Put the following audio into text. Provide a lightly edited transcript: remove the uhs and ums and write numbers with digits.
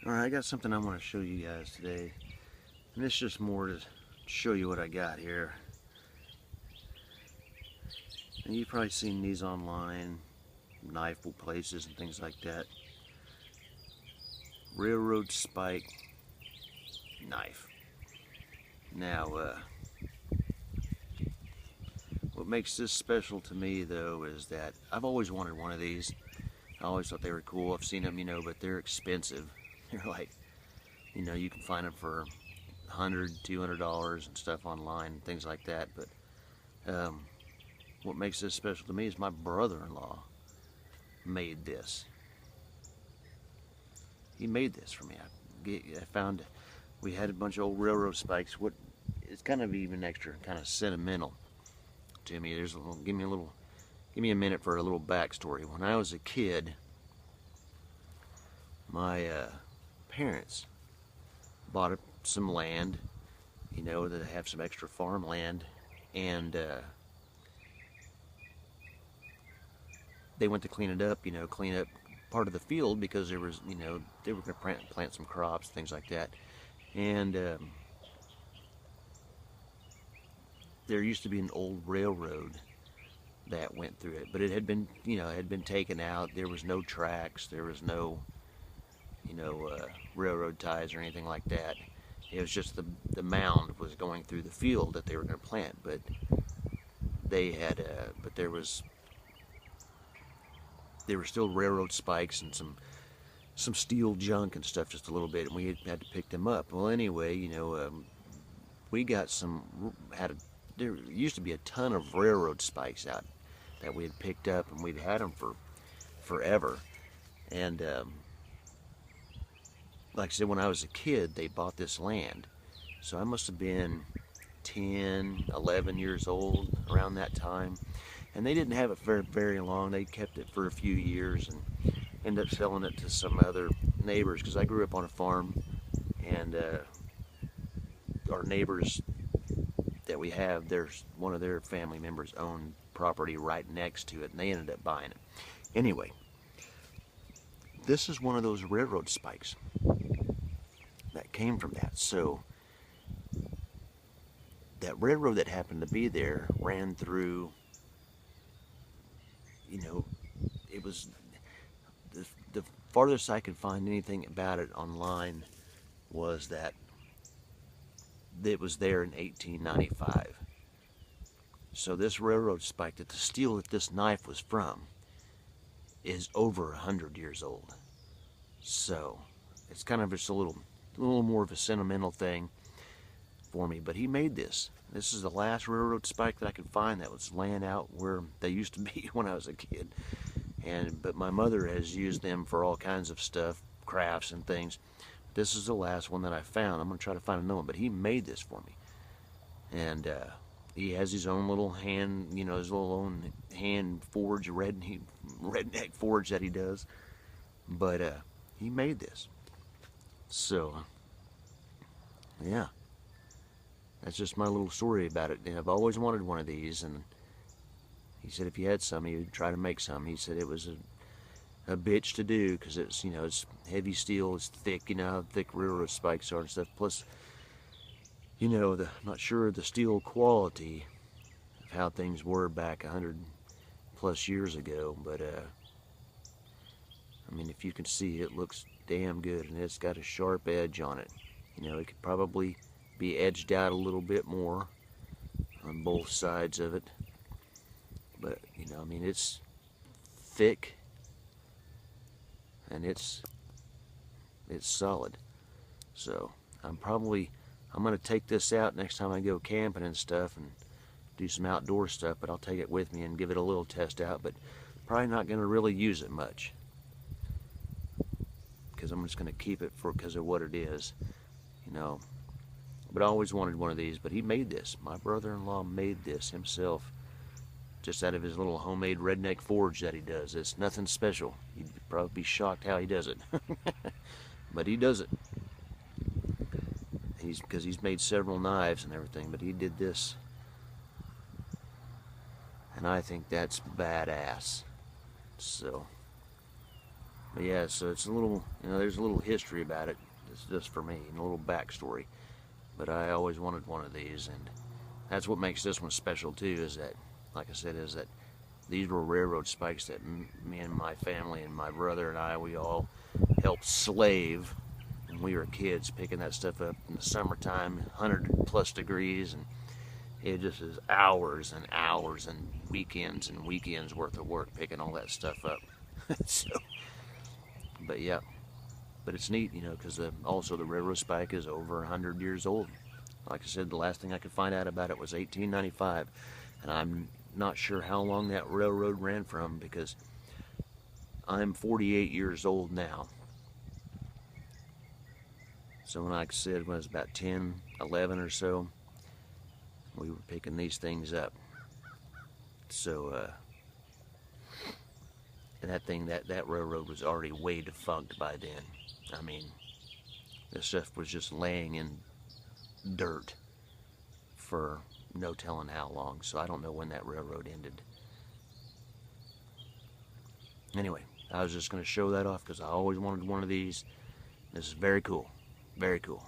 Alright, I got something I want to show you guys today. And it's just more to show you what I got here. And you've probably seen these online, knife places and things like that. Railroad spike knife. Now, what makes this special to me though is that I've always wanted one of these. I always thought they were cool. I've seen them, but they're expensive. They're like, you can find them for $100, $200 and stuff online and things like that. But what makes this special to me is my brother-in-law made this. He made this for me. I found we had a bunch of old railroad spikes. It's kind of even extra, kind of sentimental to me. Give me a minute for a little backstory. When I was a kid, my parents bought some land, that have some extra farmland, and they went to clean it up, clean up part of the field because there was, they were going to plant some crops, things like that. And there used to be an old railroad that went through it, but it had been, taken out. There was no tracks. There was no, railroad ties or anything like that. It was just the mound was going through the field that they were going to plant, but they had, there were still railroad spikes and some steel junk and stuff, just a little bit, and we had to pick them up. Well, anyway, we got there used to be a ton of railroad spikes out that we had picked up, and we'd had them for forever. And like I said, when I was a kid, they bought this land. So I must have been 10, 11 years old around that time. And they didn't have it for very long. They kept it for a few years and ended up selling it to some other neighbors, because I grew up on a farm, and our neighbors that we have, there's one of their family members owned property right next to it, and they ended up buying it. Anyway, this is one of those railroad spikes that came from that. So that railroad that happened to be there ran through, it was the farthest I could find anything about it online was that it was there in 1895. So this railroad spike, that the steel that this knife was from, is over 100 years old. So it's kind of just a little more of a sentimental thing for me. But he made this. This is the last railroad spike that I could find that was laying out where they used to be when I was a kid. But my mother has used them for all kinds of stuff, crafts and things. This is the last one that I found. I'm going to try to find another one, but he made this for me. And he has his own little hand, his little own hand forge, redneck forge that he does. But he made this. So, yeah. That's just my little story about it. And I've always wanted one of these, and he said if you had some, he would try to make some. He said it was a bitch to do, because it's, it's heavy steel, it's thick, how thick railroad spikes are and stuff. Plus, I'm not sure the steel quality of how things were back 100 plus years ago, but I mean, if you can see, it looks damn good, and it's got a sharp edge on it. It could probably be edged out a little bit more on both sides of it, but I mean, it's thick and it's solid. So I'm going to take this out next time I go camping and stuff and do some outdoor stuff, but I'll take it with me and give it a little test out, but probably not going to really use it much, because I'm just going to keep it because of what it is, But I always wanted one of these, but he made this. My brother-in-law made this himself, just out of his little homemade redneck forge that he does. It's nothing special. You'd probably be shocked how he does it. But he does it. Because he's made several knives and everything, but he did this. And I think that's badass. So, But yeah, so it's a little, there's a little history about it. It's just for me, and a little backstory. But I always wanted one of these, and that's what makes this one special too. Is that, like I said, is that these were railroad spikes that me and my family and my brother and I, we all helped slave when we were kids, picking that stuff up in the summertime, 100+ degrees, and it just is hours and hours and weekends worth of work picking all that stuff up. So, but yeah, but it's neat, because also the railroad spike is over 100 years old. Like I said, the last thing I could find out about it was 1895, and I'm not sure how long that railroad ran from, because I'm 48 years old now. So like I said, when I was about 10, 11 or so, we were picking these things up. So, and that railroad was already way defunct by then. I mean, this stuff was just laying in dirt for no telling how long. So I don't know when that railroad ended. Anyway, I was just going to show that off because I always wanted one of these. This is very cool. Very cool.